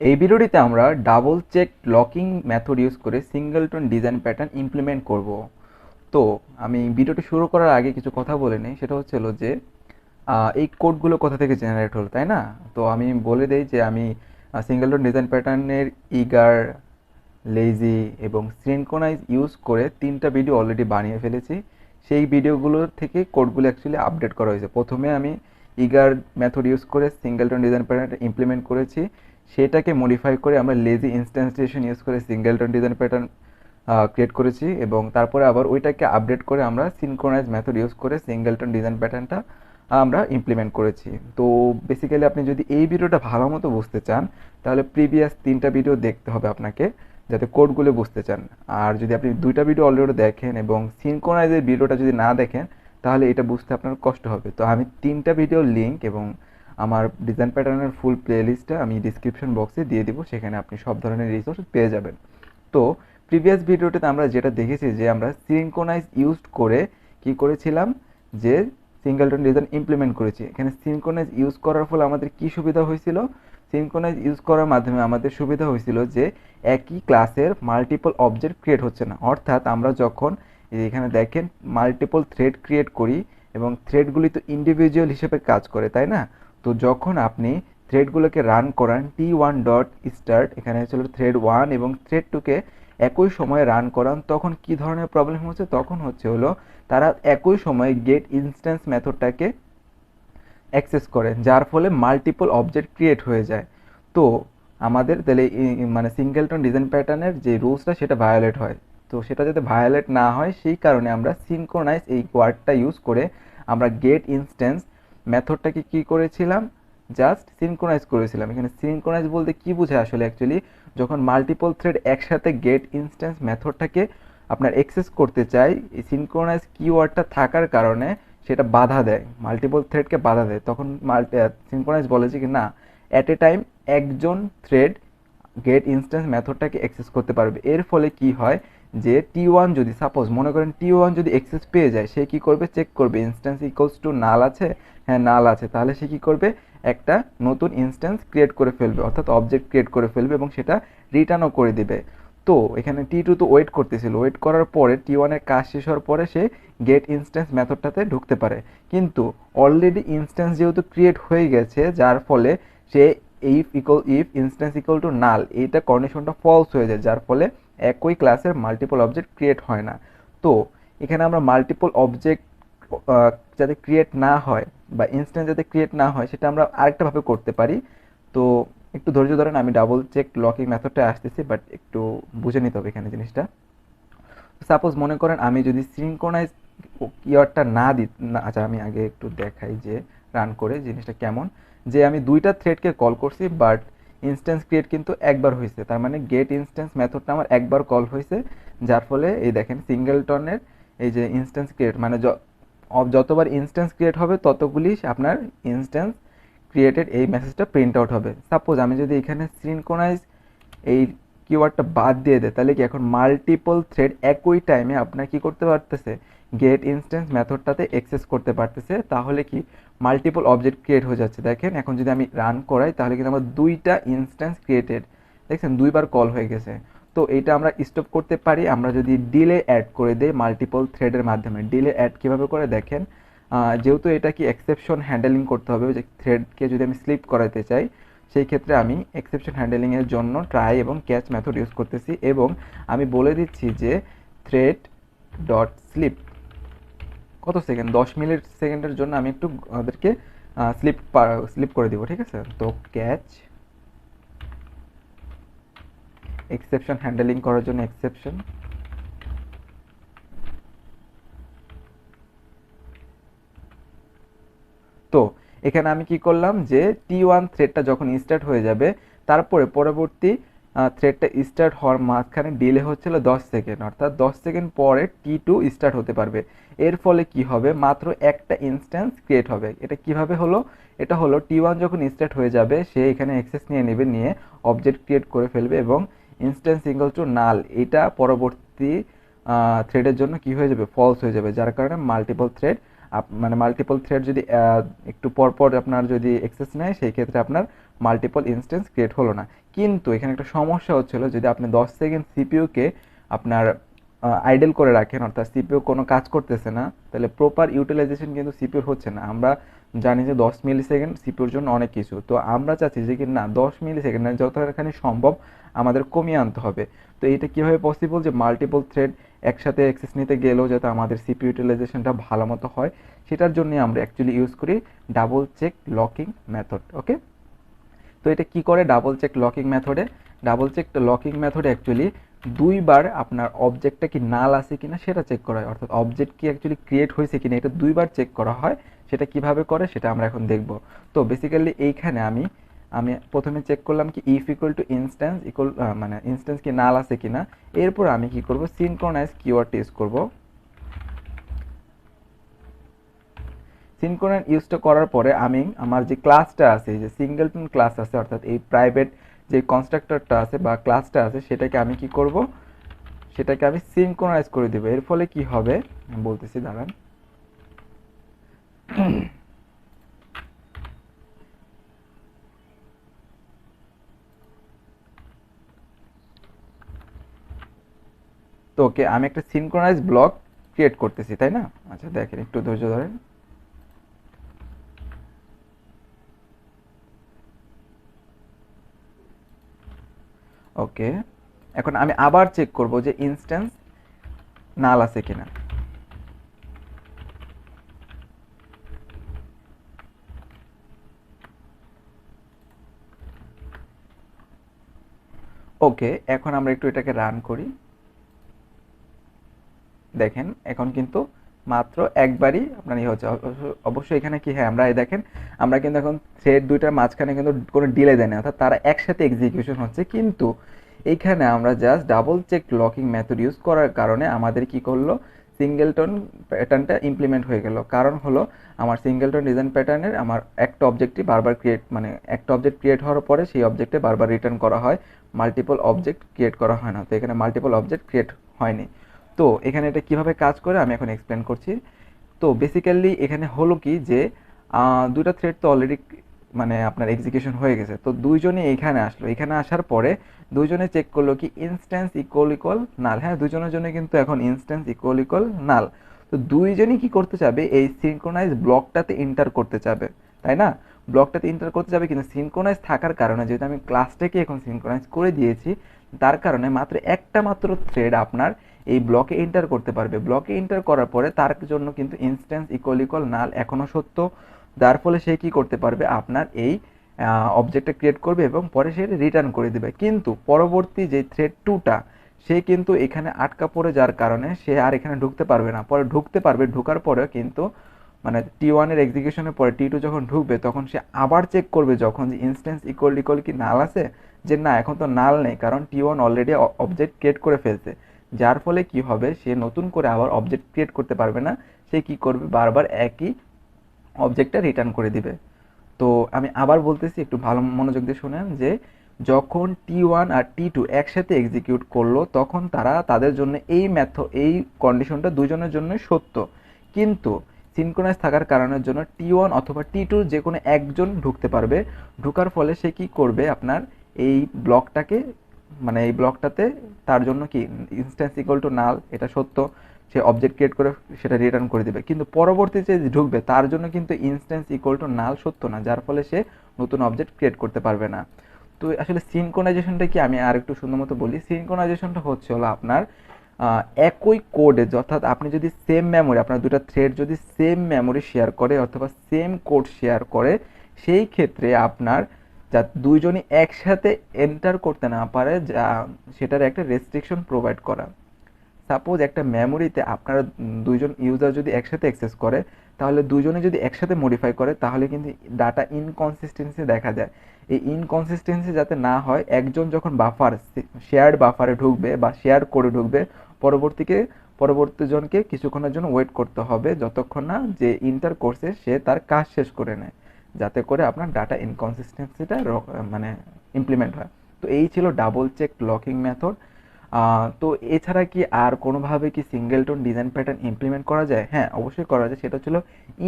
এই ভিডিওটিতে আমরা double check locking method use করে সিঙ্গেলটন ডিজাইন প্যাটার্ন ইমপ্লিমেন্ট করব। তো আমি ভিডিওটি শুরু করার আগে কিছু কথা বলে নিই। সেটা হচ্ছিল যে এই কোডগুলো কোথা থেকে জেনারেট হলো, তাই না? তো আমি বলে দেই যে আমি সিঙ্গেলটন ডিজাইন প্যাটার্নের ইগার, লেজি এবং সিনক্রোনাইজ ইউজ করে 3টা ভিডিও অলরেডি বানিয়ে ফেলেছি। সেই ভিডিওগুলোর থেকে কোডগুলো অ্যাকচুয়ালি আপডেট করা হয়েছে। প্রথমে আমি ইগার মেথড ইউজ করে সিঙ্গেলটন ডিজাইন প্যাটার্ন ইমপ্লিমেন্ট করেছি, সেটাকে মডিফাই করে আমরা লেজি ইনস্ট্যান্সিয়েশন ইউজ করে সিঙ্গেলটন ডিজাইন প্যাটার্ন ক্রিয়েট করেছি এবং তারপরে আবার ওইটাকে আপডেট করে আমরা সিনক্রোনাইজ মেথড ইউজ করে সিঙ্গেলটন ডিজাইন প্যাটার্নটা আমরা ইমপ্লিমেন্ট করেছি। তো বেসিক্যালি আপনি যদি এই ভিডিওটা ভালো মতো বুঝতে চান তাহলে প্রিভিয়াস 3টা ভিডিও দেখতে হবে আপনাকে, যাতে কোডগুলো বুঝতে চান। আর যদি আপনি 2টা ভিডিও অলরেডি দেখেন এবং সিনক্রোনাইজের ভিডিওটা যদি না দেখেন তাহলে এটা বুঝতে আপনার কষ্ট হবে। তো আমি 3টা ভিডিওর লিঙ্ক এবং আমার ডিজাইন প্যাটার্নের ফুল প্লেলিস্টটা আমি ডিসক্রিপশন বক্সে দিয়ে দিব, সেখানে আপনি সব ধরনের রিসোর্স পেয়ে যাবেন। তো প্রিভিয়াস ভিডিওটিতে আমরা যেটা দেখেছি যে আমরা সিনক্রোনাইজ ইউজ করে কি করেছিলাম, যে সিঙ্গেলটন ডিজাইন ইমপ্লিমেন্ট করেছি। এখানে সিনক্রোনাইজ ইউজ করার ফলে আমাদের কি সুবিধা হয়েছিল? সিনক্রোনাইজ ইউজ করার মাধ্যমে আমাদের সুবিধা হয়েছিল যে একই ক্লাসের মাল্টিপল অবজেক্ট ক্রিয়েট হচ্ছে না। অর্থাৎ আমরা যখন এখানে দেখেন মাল্টিপল থ্রেড ক্রিয়েট করি এবং থ্রেডগুলি তো ইন্ডিভিজুয়াল হিসেবে কাজ করে, তাই না? তো যখন আপনি থ্রেডগুলোকে রান করান T1 ডট স্টার্ট, এখানে হচ্ছিল থ্রেড 1 এবং থ্রেড 2কে একই সময়ে রান করান, তখন কি ধরনের প্রবলেম হচ্ছে? তখন হচ্ছে হলো তারা একই সময়ে গেট ইনস্ট্যান্স মেথডটাকে অ্যাক্সেস করেন, যার ফলে মাল্টিপল অবজেক্ট ক্রিয়েট হয়ে যায়। তো আমাদের তাহলে মানে সিঙ্গেলটন ডিজাইন প্যাটার্নের যে রুলসটা সেটা ভায়োলেট হয়। তো সেটা যাতে ভায়োলেট না হয় সেই কারণে আমরা সিনক্রোনাইজ এই ওয়ার্ডটা ইউজ করে আমরা গেট ইনস্ট্যান্স মেথডটাকে কি করেছিলাম, জাস্ট সিনক্রোনাইজ করেছিলাম। এখানে সিনক্রোনাইজ বলতে কি বোঝায় আসলে? অ্যাকচুয়ালি যখন মাল্টিপল থ্রেড একসাথে গেট ইনস্ট্যান্স মেথডটাকে আপনার অ্যাক্সেস করতে চাই, এই সিনক্রোনাইজ কিওয়ার্ডটা থাকার কারণে সেটা বাধা দেয়, মাল্টিপল থ্রেডকে বাধা দেয়। তখন সিনক্রোনাইজ বলে যে কি না, অ্যাট এ টাইম একজন থ্রেড গেট ইনস্ট্যান্স মেথডটাকে অ্যাক্সেস করতে পারবে। এর ফলে কি হয় যে T1 যদি সাপোজ মনে করেন T1 যদি অ্যাক্সেস পেয়ে যায়, সে কি করবে? চেক করবে ইনস্ট্যান্স ইকুয়ালস টু নাল আছে, হ্যাঁ নাল আছে, তাহলে সে কি করবে? একটা নতুন ইনস্ট্যান্স ক্রিয়েট করে ফেলবে, অর্থাৎ অবজেক্ট ক্রিয়েট করে ফেলবে এবং সেটা রিটার্নও করে দিবে। তো এখানে T2 তো ওয়েট করতেছিল, ওয়েট করার পরে T1 এর কাজ শেষ হওয়ার পরে সে গেট ইনস্ট্যান্স মেথডটাতে ঢুকতে পারে। কিন্তু অলরেডি ইনস্ট্যান্স যেহেতু ক্রিয়েট হয়ে গেছে, যার ফলে সে if instance equal to null এইটা কন্ডিশনটা ফলস হয়ে যায়, যার ফলে একই ক্লাসের মাল্টিপল অবজেক্ট ক্রিয়েট হয় না। তো এখানে আমরা মাল্টিপল অবজেক্ট যাতে ক্রিয়েট না হয় বা ইনস্ট্যান্স যাতে ক্রিয়েট না হয় সেটা আমরা আরেকটাভাবে করতে পারি। তো একটু ধৈর্য ধরেন, আমি ডাবল চেক লকিং মেথডটা আসতেছি, বাট একটু বুঝে নিতে হবে এখানে জিনিসটা। সাপোজ মনে করেন আমি যদি সিনক্রোনাইজ কিওয়ার্ডটা না দিই না, আচ্ছা আমি আগে একটু দেখাই যে রান করে জিনিসটা কেমন। যে আমি 2টা থ্রেডকে কল করছি, বাট ইনস্ট্যান্স ক্রিয়েট কিন্তু একবার হয়েছে, তার মানে গেট ইনস্ট্যান্স মেথডটা আমার একবার কল হয়েছে, যার ফলে এই দেখেন সিঙ্গেলটনের এই যে ইনস্ট্যান্স ক্রিয়েট মানে যতবার ইনস্ট্যান্স ক্রিয়েট হবে ততগুলি আপনার ইনস্ট্যান্স ক্রিয়েটেড এই মেসেজটা প্রিন্ট আউট হবে। সাপোজ আমি যদি এখানে সিনক্রোনাইজ এই কিওয়ার্ডটা বাদ দিয়ে দেয়, তাহলে কি এখন মাল্টিপল থ্রেড একই টাইমে আপনার কি করতে পারতেছে? গেট ইনস্ট্যান্স মেথডটাতে অ্যাক্সেস করতে পারতেছে। তাহলে কি মাল্টিপল অবজেক্ট ক্রিয়েট হয়ে যাচ্ছে। দেখেন এখন যদি আমি রান করাই তাহলে কিন্তু আমার 2টা ইনস্ট্যান্স ক্রিয়েটেড, দেখছেন 2বার কল হয়ে গেছে। তো এটা আমরা স্টপ করতে পারি আমরা যদি ডিলে অ্যাড করে দেই মাল্টিপল থ্রেডের মাধ্যমে। ডিলে অ্যাড কীভাবে করে দেখেন, যেহেতু এটা কি এক্সেপশন হ্যান্ডেলিং করতে হবে, যে থ্রেডকে যদি আমি স্লিপ করাতে চাই সেই ক্ষেত্রে আমি এক্সেপশন হ্যান্ডেলিংয়ের জন্য ট্রাই এবং ক্যাচ মেথড ইউজ করতেছি এবং আমি বলে দিচ্ছি যে থ্রেড ডট স্লিপ কত সেকেন্ড, 10 মিলি সেকেন্ডের জন্য আমি একটু আমাদেরকে স্লিপ করে দিব, ঠিক আছে? তো ক্যাচ এক্সেপশন হ্যান্ডেলিং করার জন্য এক্সেপশন, তো এখানে আমি কি করলাম যে T1 থ্রেডটা যখন স্টার্ট হয়ে যাবে তারপরে পরবর্তী থ্রেডটা স্টার্ট হওয়ার মাঝখানে ডিলে হচ্ছিল 10 সেকেন্ড, অর্থাৎ 10 সেকেন্ড পরে T2 স্টার্ট হতে পারবে। এর ফলে কি হবে? মাত্র একটা ইনস্ট্যান্স ক্রিয়েট হবে। এটা কিভাবে হলো? এটা হলো T1 যখন স্টার্ট হয়ে যাবে সে এখানে অ্যাক্সেস নিয়ে নেবে, নিয়ে অবজেক্ট ক্রিয়েট করে ফেলবে এবং ইনস্ট্যান্স ইকুয়াল টু নাল এটা পরবর্তী থ্রেডের জন্য কি হয়ে যাবে? ফলস হয়ে যাবে, যার কারণে মাল্টিপল থ্রেড মানে মাল্টিপল থ্রেড যদি একটু পরপর আপনার যদি অ্যাক্সেস নেয় সেই ক্ষেত্রে আপনার মাল্টিপল ইনস্ট্যান্স ক্রিয়েট হলো না। কিন্তু এখানে একটা সমস্যা হচ্ছিল, যদি আপনি 10 সেকেন্ড সিপিইউকে আপনার আইডল করে রাখেন, অর্থাৎ সিপিইউ কোনো কাজ করতেছে না, তাহলে প্রপার ইউটিলাইজেশন কিন্তু সিপিইউর হচ্ছে না। আমরা জানি যে 10 মিলি সেকেন্ড সিপিইউর জন্য অনেক কিছু, তো আমরা চাচ্ছি যে কি না 10 মিলি সেকেন্ড যতখানি সম্ভব আমাদের কমিয়ে আনতে হবে। তো এটা কীভাবে পসিবল যে মাল্টিপল থ্রেড একসাথে অ্যাক্সেস নিতে গেলেও যাতে আমাদের সিপিইউ ইউটিলাইজেশনটা ভালো মতো হয়, সেটার জন্য আমরা অ্যাকচুয়ালি ইউজ করি ডাবল চেক লকিং মেথড। ওকে, তো এটা কি করে ডাবল চেক লকিং মেথডে? ডাবল চেক লকিং মেথডে অ্যাকচুয়ালি দুইবার আপনার অবজেক্টটা কি নাল আছে কিনা সেটা চেক করা হয়, অর্থাৎ অবজেক্ট কি অ্যাকচুয়ালি ক্রিয়েট হয়েছে কিনা এটা দুইবার চেক করা হয়। সেটা কিভাবে করে সেটা আমরা এখন দেখব। তো বেসিক্যালি এইখানে আমি আমি প্রথমে চেক করলাম কি if equal to instance equal, মানে ইনস্ট্যান্স কি নাল আছে কিনা। এরপর আমি কি করব, সিনক্রোনাইজ কিওয়ার্ডটা ইউজ করব। সিনক্রোনাইজ ইউজটা করার পরে আমি আমার যে ক্লাসটা আছে, যে সিঙ্গেলটন ক্লাস আছে, অর্থাৎ এই প্রাইভেট যে কনস্ট্রাক্টরটা আছে বা ক্লাসটা আছে, সেটাকে আমি কি করব, সেটাকে আমি সিনক্রোনাইজ করে দেব। এর ফলে কি হবে আমি বলতেছি, দাঁড়ান। তো ওকে, আমি একটা সিনক্রোনাইজ ব্লক ক্রিয়েট করতেছি, তাই না? আচ্ছা দেখেন, একটু ধৈর্য ধরেন। ওকে, এখন আমি আবার চেক করব যে ইনস্ট্যান্স নাল আছে কিনা। ওকে, এখন আমরা একটু এটাকে রান করি। দেখেন এখন কিন্তু মাত্র একবারই আপনার ইয়ে হচ্ছে। অবশ্যই এখানে কি, হ্যাঁ আমরা দেখেন আমরা কিন্তু এখন থ্রেড দুইটার মাঝখানে কিন্তু কোনো ডিলে দেয় না, অর্থাৎ তারা একসাথে এক্সিকিউশন হচ্ছে। কিন্তু এইখানে আমরা just double check locking method use করার কারণে আমাদের কি করলো, সিঙ্গেলটন প্যাটার্নটা ইমপ্লিমেন্ট হয়ে গেল। কারণ হলো আমার সিঙ্গেলটন ডিজাইন প্যাটার্নের আমার একটা অবজেক্টই বারবার ক্রিয়েট, মানে একটা অবজেক্ট ক্রিয়েট হওয়ার পরে সেই অবজেক্টে বারবার রিটার্ন করা হয়, মাল্টিপল অবজেক্ট ক্রিয়েট করা হয় না। তো এখানে মাল্টিপল অবজেক্ট ক্রিয়েট হয়নি। তো এখানে এটা কিভাবে কাজ করে আমি এখন এক্সপ্লেন করছি। তো বেসিক্যালি এখানে হলো কি যে দুটো থ্রেড তো অলরেডি মানে আপনার এক্সিকিউশন হয়ে গেছে। তো দুইজনে এখানে আসলো, এখানে আসার পরে দুইজনে চেক করলো কি ইনস্ট্যান্স ইকুয়াল ইকুয়াল নাল। হ্যাঁ, দুইজনের জন্য কিন্তু এখন ইনস্ট্যান্স ইকুয়াল ইকুয়াল নাল। তো দুইজনই কি করতে চাবে, এই সিনক্রোনাইজ ব্লকটাতে এন্টার করতে চাবে, তাই না? ব্লকটাতে এন্টার করতে যাবে, কিন্তু সিনক্রোনাইজ থাকার কারণে যেহেতু আমি ক্লাসটাকে এখন সিনক্রোনাইজ করে দিয়েছি, তার কারণে মাত্র একটা মাত্র থ্রেড আপনার এই ব্লকে এন্টার করতে পারবে। ব্লকে এন্টার করার পরে তার জন্য কিন্তু ইনস্ট্যান্স ইকুয়াল ইকুয়াল নাল এখনও সত্য, যার ফলে সে কি করতে পারবে, আপনার এই অবজেক্টটা ক্রিয়েট করবে এবং পরে সে রিটার্ন করে দেবে। কিন্তু পরবর্তী যে থ্রেড টুটা, সে কিন্তু এখানে আটকা পড়ে যাওয়ার কারণে সে আর এখানে ঢুকতে পারবে না। পরে ঢুকতে পারবে, ঢোকার পরেও কিন্তু মানে টি1 এর এক্সিকিউশনের পরে টি2 যখন ঢুকবে তখন সে আবার চেক করবে যখন যে ইনস্ট্যান্স ইকুয়াল ইকুয়াল কি নাল আছে, যে না এখন তো নাল নেই, কারণ টি1 অলরেডি অবজেক্ট ক্রিয়েট করে ফেলছে। যার ফলে কি হবে, সে নতুন করে আবার অবজেক্ট ক্রিয়েট করতে পারবে না। সে কি করবে, বারবার একই অবজেক্টটা রিটার্ন করে দিবে। তো আমি আবার বলতেছি, একটু ভালো মনোযোগ দিয়ে শুনেন, যে যখন টি1 আর টি2 একসাথে এক্সিকিউট করলো তখন তাদের জন্য এই কন্ডিশনটা দুজনের জন্য সত্য। কিন্তু সিনক্রোনাইজ থাকার কারণের জন্য টি1 অথবা টি2 যে কোনো একজন ঢুকতে পারবে। ঢুকার ফলে সে কি করবে, আপনার এই ব্লকটাকে, মানে এই ব্লকটাতে তার জন্য কি ইনস্ট্যান্স ইকুয়াল টু নাল এটা সত্য, সে অবজেক্ট ক্রিয়েট করে সেটা রিটার্ন করে দেবে। কিন্তু পরবর্তীতে যে ঢুকবে তার জন্য কিন্তু ইনস্ট্যান্স ইকুয়াল টু নাল সত্য না, যার ফলে সে নতুন অবজেক্ট ক্রিয়েট করতে পারবে না। তো আসলে সিনক্রোনাইজেশনটা কি আমি আর একটু সুন্দর মতো বলি। সিনক্রোনাইজেশনটা হচ্ছে হলো আপনার একই কোডে, অর্থাৎ আপনি যদি সেম মেমোরি, আপনার দুটো থ্রেড যদি সেম মেমোরি শেয়ার করে অথবা সেম কোড শেয়ার করে, সেই ক্ষেত্রে আপনার যা দুইজনই একসাথে এন্টার করতে না পারে, যা সেটার একটা রেস্ট্রিকশন প্রোভাইড করা। সাপোজ একটা মেমোরিতে আপনারা দুইজন ইউজার যদি একসাথে অ্যাক্সেস করে, তাহলে দুজনে যদি একসাথে মডিফাই করে তাহলে কিন্তু ডাটা ইনকনসিস্টেন্সি দেখা যায়। এই ইনকনসিস্টেন্সি যাতে না হয়, একজন যখন শেয়ার্ড বাফারে ঢুকবে বা শেয়ার করে ঢুকবে, পরবর্তী জনকে কিছুক্ষণের জন্য ওয়েট করতে হবে যতক্ষণ না যে ইন্টার করছে সে তার কাজ শেষ করে নেয়, যাতে করে আপনার ডাটা ইনকনসিস্টেন্সিটা মানে ইমপ্লিমেন্ট হয়। তো এই ছিল ডাবল চেক লকিং মেথড। তো এছাড়া কি আর কোনোভাবে কি সিঙ্গেলটন ডিজাইন প্যাটার্ন ইমপ্লিমেন্ট করা যায়? হ্যাঁ, অবশ্যই করা যায়। সেটা ছিল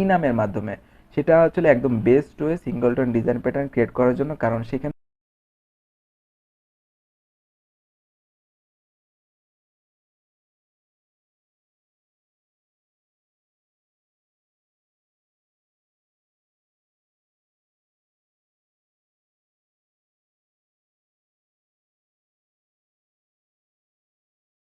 ইনামের মাধ্যমে। সেটা আসলে একদম best way singleton design pattern create করার জন্য, কারণ সেখানে